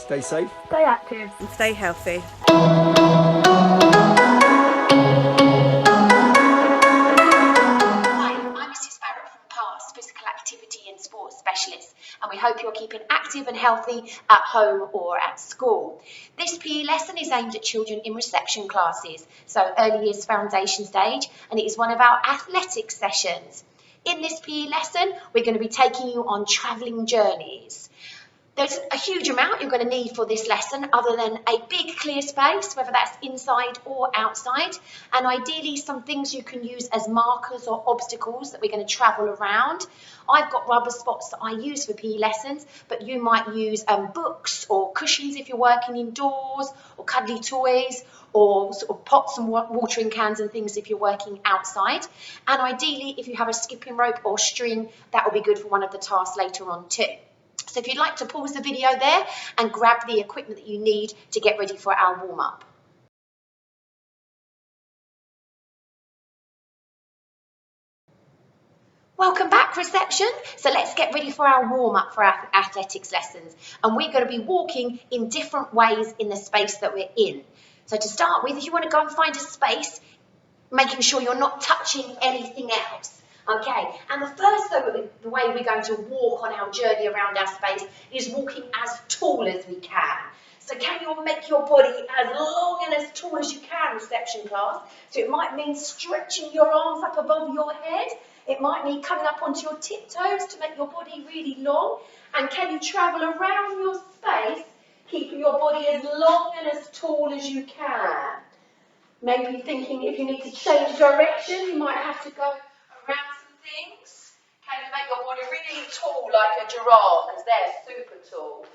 Stay safe. Stay active. And stay healthy. Physical activity and sports specialist, and we hope you're keeping active and healthy at home or at school. This PE lesson is aimed at children in reception classes, so early years foundation stage, and it is one of our athletics sessions. In this PE lesson, we're going to be taking you on travelling journeys. There's a huge amount you're going to need for this lesson other than a big clear space, whether that's inside or outside, and ideally some things you can use as markers or obstacles that we're going to travel around. I've got rubber spots that I use for PE lessons, but you might use books or cushions if you're working indoors, or cuddly toys, or sort of pots and watering cans and things if you're working outside. And ideally, if you have a skipping rope or string, that will be good for one of the tasks later on too. So if you'd like to pause the video there and grab the equipment that you need to get ready for our warm-up. Welcome back, reception. So let's get ready for our warm-up for our athletics lessons. And we're going to be walking in different ways in the space that we're in. So to start with, if you want to go and find a space, making sure you're not touching anything else. Okay, and the first the way we're going to walk on our journey around our space is walking as tall as we can. So can you make your body as long and as tall as you can, reception class? So it might mean stretching your arms up above your head. It might mean coming up onto your tiptoes to make your body really long. And can you travel around your space, keeping your body as long and as tall as you can? Maybe thinking if you need to change direction, you might have to go around some things. Can you make your body really tall like a giraffe, because they're super tall.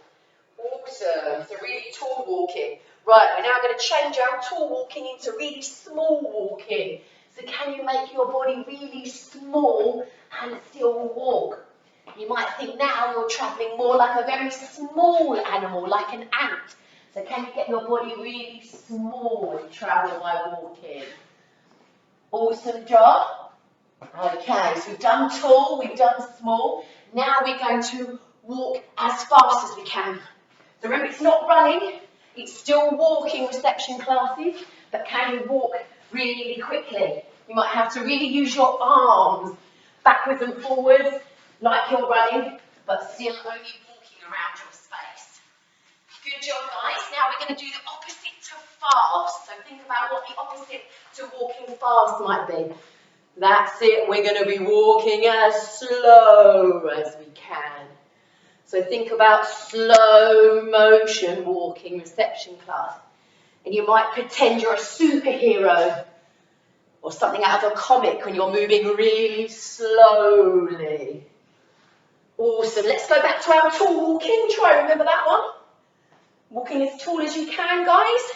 Awesome, so really tall walking. Right, we're now going to change our tall walking into really small walking. So can you make your body really small and still walk? You might think now you're travelling more like a very small animal, like an ant. So can you get your body really small and travel by walking? Awesome job. Okay, so we've done tall, we've done small. Now we're going to walk as fast as we can. So remember, it's not running, it's still walking reception classes, but can you walk really quickly? You might have to really use your arms backwards and forwards like you're running, but still only walking around your space. Good job, guys. Now we're going to do the opposite to fast. So think about what the opposite to walking fast might be. That's it. We're going to be walking as slow as we can. So think about slow motion walking reception class. And you might pretend you're a superhero or something out of a comic when you're moving really slowly. Awesome. Let's go back to our tall walking. Try and remember that one. Walking as tall as you can, guys.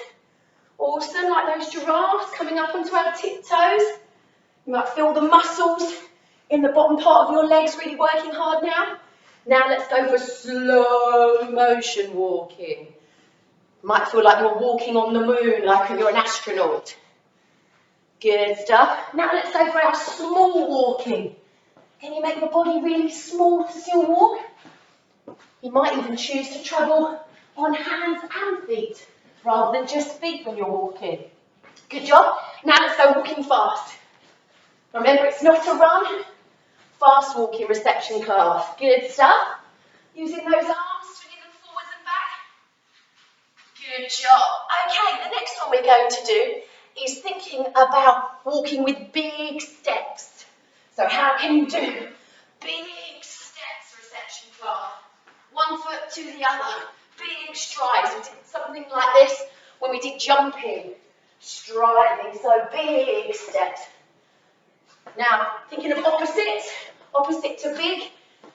Awesome, like those giraffes coming up onto our tiptoes. You might feel the muscles in the bottom part of your legs really working hard now. Now let's go for slow motion walking. Might feel like you're walking on the moon, like you're an astronaut. Good stuff. Now let's go for our small walking. Can you make your body really small to still walk? You might even choose to travel on hands and feet, rather than just feet when you're walking. Good job. Now let's go walking fast. Remember, it's not a run. Fast walking reception class. Good stuff. Using those arms, swinging them forwards and back. Good job. Okay, the next one we're going to do is thinking about walking with big steps. So how can you do big steps reception class? One foot to the other. Big strides. We did something like this when we did jumping. Striding, so big steps. Now, thinking of opposite to big,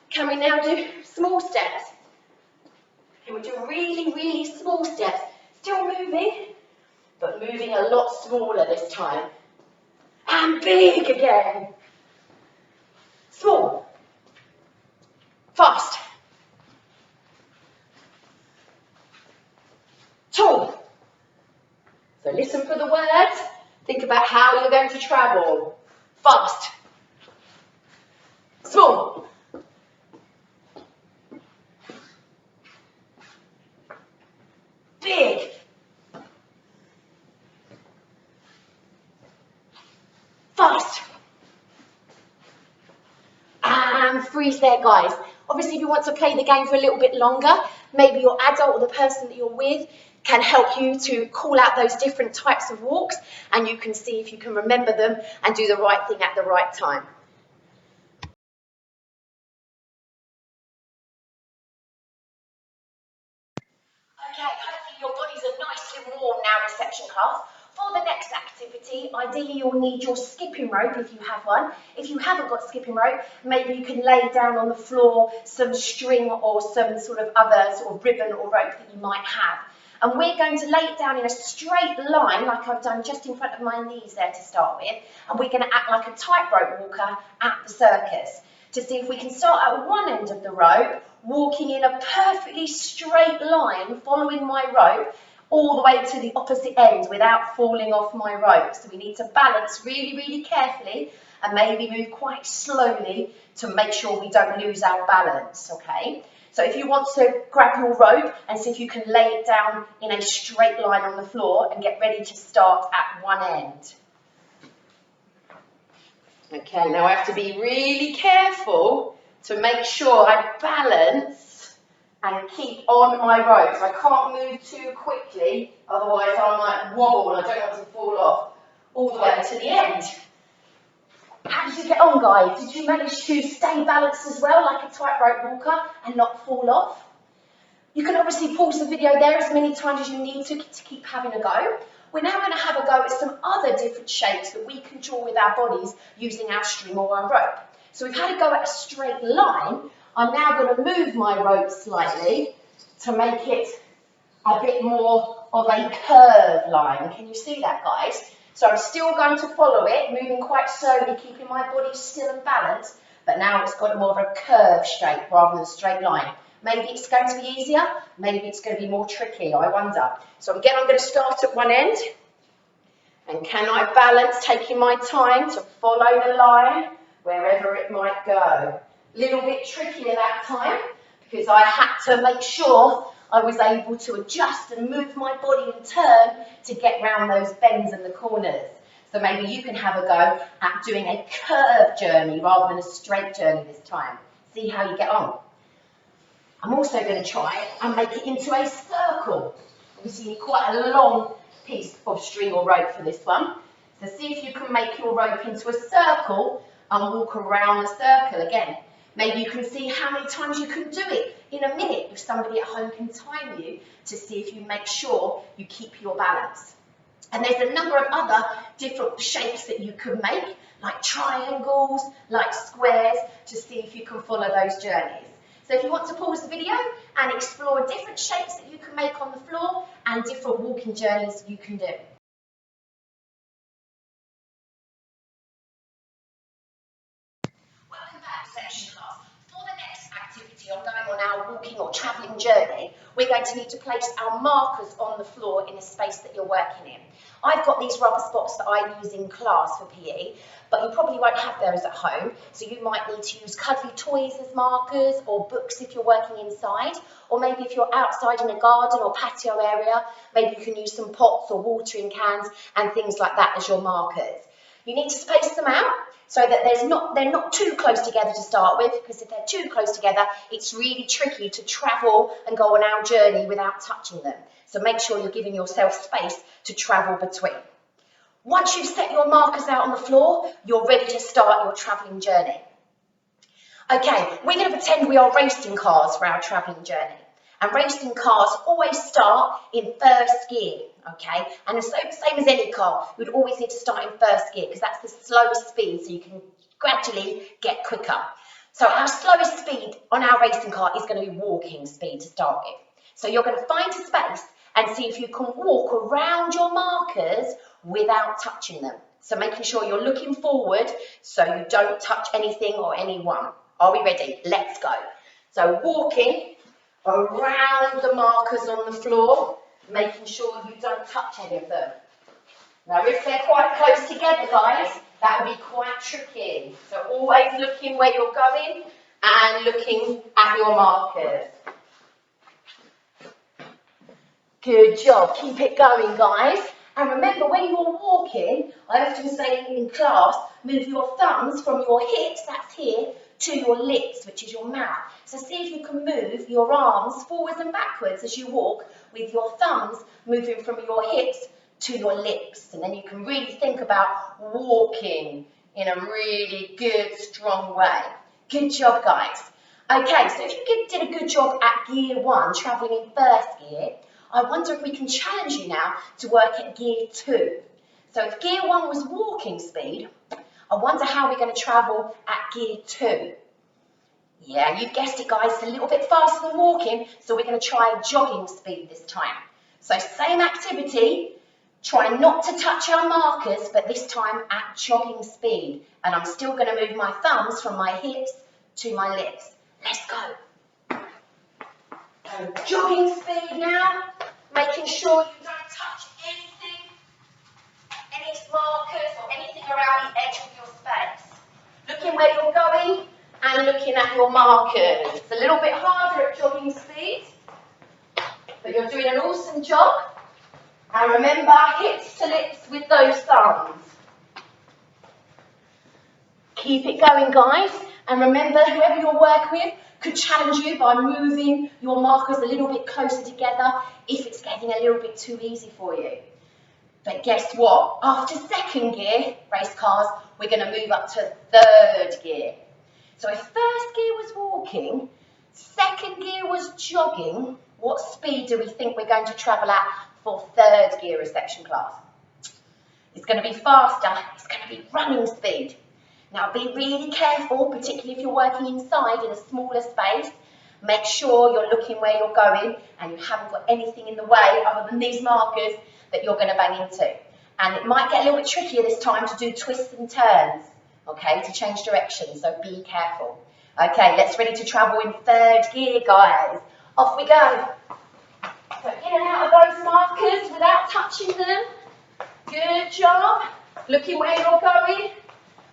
can we now do small steps? Can we do really, really small steps? Still moving, but moving a lot smaller this time. And big again. Small. Fast. Tall. So listen for the words. Think about how you're going to travel. Fast. Small. and freeze there, guys. Obviously, if you want to play the game for a little bit longer, maybe your adult or the person that you're with can help you to call out those different types of walks, and you can see if you can remember them and do the right thing at the right time. Okay, hopefully your bodies are nice and warm now, reception class. For the next activity, ideally you'll need your skipping rope if you have one. If you haven't got skipping rope, maybe you can lay down on the floor some string or some sort of other sort of ribbon or rope that you might have. And we're going to lay it down in a straight line, like I've done just in front of my knees there to start with. And we're going to act like a tightrope walker at the circus to see if we can start at one end of the rope, walking in a perfectly straight line, following my rope, all the way to the opposite end without falling off my rope. So we need to balance really, really carefully and maybe move quite slowly to make sure we don't lose our balance, okay? So if you want to grab your rope and see if you can lay it down in a straight line on the floor and get ready to start at one end. Okay, now I have to be really careful to make sure I balance and keep on my rope. So I can't move too quickly, otherwise I might wobble and I don't want to fall off all the way to the end. How did you get on, guys? Did you manage to stay balanced as well, like a tightrope walker, and not fall off? You can obviously pause the video there as many times as you need to keep having a go. We're now going to have a go at some other different shapes that we can draw with our bodies using our string or our rope. So we've had a go at a straight line. I'm now going to move my rope slightly to make it a bit more of a curved line. Can you see that, guys? So I'm still going to follow it, moving quite slowly, keeping my body still and balanced, but now it's got more of a curved shape rather than a straight line. Maybe it's going to be easier, maybe it's going to be more tricky, I wonder. So again, I'm going to start at one end, and can I balance, taking my time to follow the line wherever it might go. A little bit trickier that time, because I had to make sure I was able to adjust and move my body and turn to get round those bends and the corners. So maybe you can have a go at doing a curved journey rather than a straight journey this time. See how you get on. I'm also going to try and make it into a circle. Obviously you need quite a long piece of string or rope for this one. So see if you can make your rope into a circle and walk around the circle again. Maybe you can see how many times you can do it in a minute if somebody at home can time you to see if you make sure you keep your balance. And there's a number of other different shapes that you can make, like triangles, like squares, to see if you can follow those journeys. So if you want to pause the video and explore different shapes that you can make on the floor and different walking journeys you can do. Welcome back, section class. For the next activity on going on our walking or travelling journey, we're going to need to place our markers on the floor in the space that you're working in. I've got these rubber spots that I use in class for PE, but you probably won't have those at home, so you might need to use cuddly toys as markers, or books if you're working inside, or maybe if you're outside in a garden or patio area, maybe you can use some pots or watering cans and things like that as your markers. You need to space them out so that they're not too close together to start with, because if they're too close together, it's really tricky to travel and go on our journey without touching them. So make sure you're giving yourself space to travel between. Once you've set your markers out on the floor, you're ready to start your travelling journey. Okay, we're going to pretend we are racing cars for our travelling journey. And racing cars always start in first gear, okay? And the same as any car, you'd always need to start in first gear because that's the slowest speed, so you can gradually get quicker. So our slowest speed on our racing car is going to be walking speed to start with. So you're going to find a space and see if you can walk around your markers without touching them. So making sure you're looking forward so you don't touch anything or anyone. Are we ready? Let's go. So walking around the markers on the floor, making sure you don't touch any of them. Now if they're quite close together, guys, that will be quite tricky. So always looking where you're going and looking at your markers. Good job, keep it going, guys. And remember, when you're walking, I often say in class, move your thumbs from your hips, that's here, to your lips, which is your mouth. So see if you can move your arms forwards and backwards as you walk with your thumbs moving from your hips to your lips. And then you can really think about walking in a really good, strong way. Good job, guys. Okay, so if you did a good job at gear 1, travelling in first gear, I wonder if we can challenge you now to work at gear 2. So if gear 1 was walking speed, I wonder how we're going to travel at gear 2. Yeah, you've guessed it, guys, it's a little bit faster than walking, so we're going to try jogging speed this time. So same activity, try not to touch our markers, but this time at jogging speed. And I'm still going to move my thumbs from my hips to my lips. Let's go. So jogging speed now, making sure you don't touch anything, any markers or anything around the edge of your space. Looking where you're going and looking at your markers. It's a little bit harder at jogging speed, but you're doing an awesome job. And remember, hips to lips with those thumbs. Keep it going, guys. And remember, whoever you're working with could challenge you by moving your markers a little bit closer together if it's getting a little bit too easy for you. But guess what? After second gear, race cars, we're going to move up to third gear. So if first gear was walking, second gear was jogging, what speed do we think we're going to travel at for third gear reception class? It's going to be faster. It's going to be running speed. Now be really careful, particularly if you're working inside in a smaller space. Make sure you're looking where you're going and you haven't got anything in the way other than these markers that you're going to bang into. And it might get a little bit trickier this time to do twists and turns, okay, to change direction, so be careful. Okay, let's ready to travel in third gear, guys. Off we go. So in and out of those markers without touching them. Good job. Looking where you're going.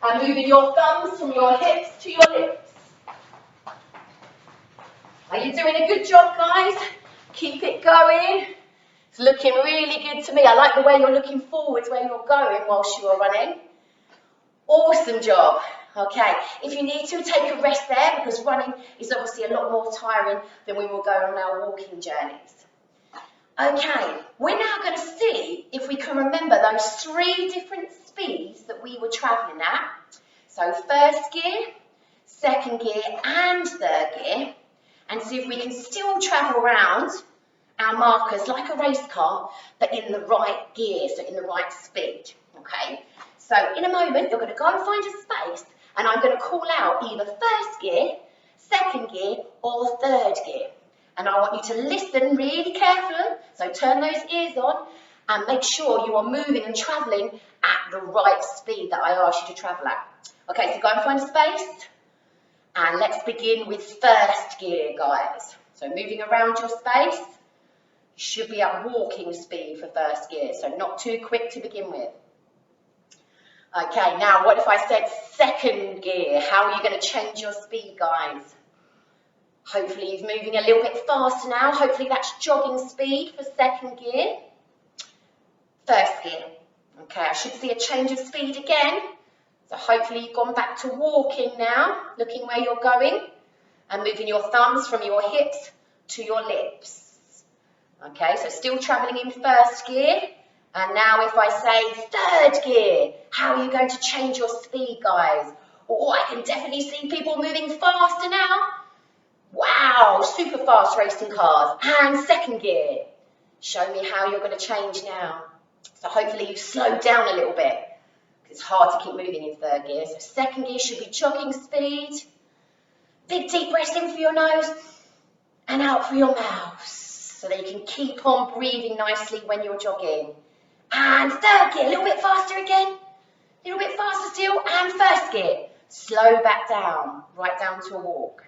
And moving your thumbs from your hips to your lips. Are you doing a good job, guys? Keep it going. It's looking really good to me. I like the way you're looking forwards where you're going whilst you're running. Awesome job. Okay, if you need to, take a rest there because running is obviously a lot more tiring than we will go on our walking journeys. Okay, we're now going to see if we can remember those 3 different speeds that we were travelling at. So first gear, second gear and third gear, and see if we can still travel around our markers like a race car, but in the right gear, so in the right speed. Okay, so in a moment you're going to go and find a space and I'm going to call out either first gear, second gear or third gear. And I want you to listen really carefully, so turn those ears on and make sure you are moving and travelling at the right speed that I asked you to travel at. Okay, so go and find a space and let's begin with first gear, guys. So moving around your space, you should be at walking speed for first gear, so not too quick to begin with. Okay, now what if I said second gear? How are you going to change your speed, guys? Hopefully you're moving a little bit faster now. Hopefully that's jogging speed for second gear. First gear. Okay, I should see a change of speed again. So hopefully you've gone back to walking now, looking where you're going and moving your thumbs from your hips to your lips. Okay, so still travelling in first gear. And now if I say third gear, how are you going to change your speed, guys? Oh, I can definitely see people moving faster now. Wow, super fast racing cars. And second gear. Show me how you're going to change now. So hopefully you slow down a little bit. It's hard to keep moving in third gear. So second gear should be jogging speed. Big deep breaths in for your nose and out for your mouth. So that you can keep on breathing nicely when you're jogging. And third gear, a little bit faster again. A little bit faster still. And first gear. Slow back down, right down to a walk.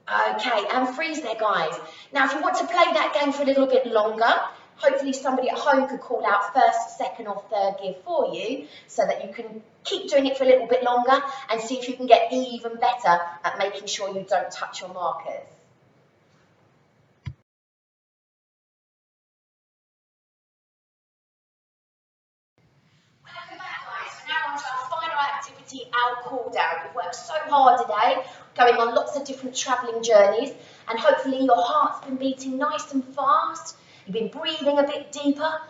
Okay, and freeze there, guys. Now, if you want to play that game for a little bit longer, hopefully somebody at home could call out first, second or third gear for you so that you can keep doing it for a little bit longer and see if you can get even better at making sure you don't touch your markers. Welcome back, guys. So now on to our final activity empty our cool down. You've worked so hard today, going on lots of different travelling journeys, and hopefully your heart's been beating nice and fast. You've been breathing a bit deeper,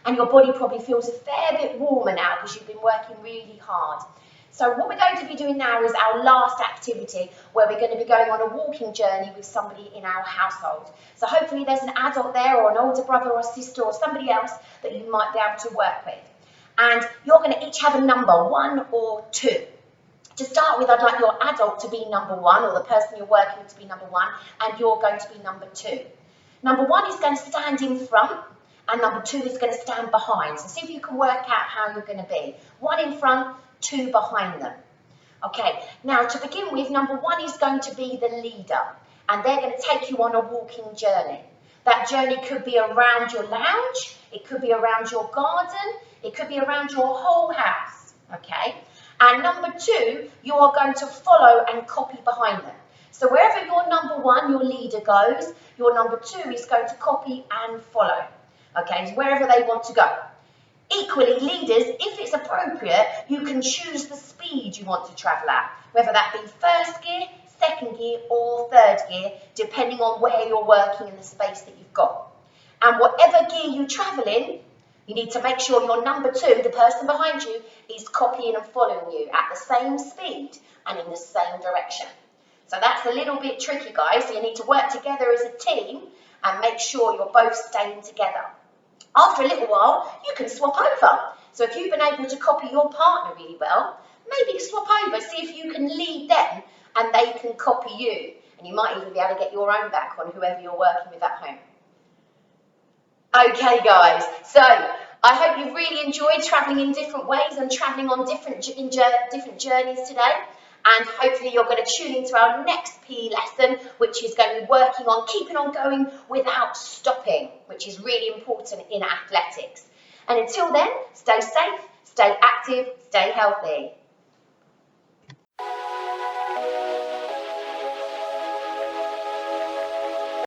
and your body probably feels a fair bit warmer now because you've been working really hard. So what we're going to be doing now is our last activity, where we're going to be going on a walking journey with somebody in our household. So hopefully there's an adult there, or an older brother or sister or somebody else that you might be able to work with. And you're going to each have a number, 1 or 2. To start with, I'd like your adult to be number 1, or the person you're working with to be number 1, and you're going to be number 2. Number 1 is going to stand in front, and number 2 is going to stand behind. So see if you can work out how you're going to be. 1 in front, 2 behind them. Okay, now to begin with, number 1 is going to be the leader, and they're going to take you on a walking journey. That journey could be around your lounge, it could be around your garden, it could be around your whole house, okay? And number 2, you are going to follow and copy behind them. So wherever your number 1, your leader goes, your number 2 is going to copy and follow, okay, wherever they want to go. Equally, leaders, if it's appropriate, you can choose the speed you want to travel at, whether that be first gear, second gear, or third gear, depending on where you're working in the space that you've got. And whatever gear you travel in, you need to make sure your number 2, the person behind you, is copying and following you at the same speed and in the same direction. So that's a little bit tricky, guys. So you need to work together as a team and make sure you're both staying together. After a little while, you can swap over. So if you've been able to copy your partner really well, maybe swap over, see if you can lead them and they can copy you. And you might even be able to get your own back on whoever you're working with at home. Okay, guys, so I hope you've really enjoyed travelling in different ways and travelling on different journeys today. And hopefully you're going to tune into our next PE lesson, which is going to be working on keeping on going without stopping, which is really important in athletics. And until then, stay safe, stay active, stay healthy.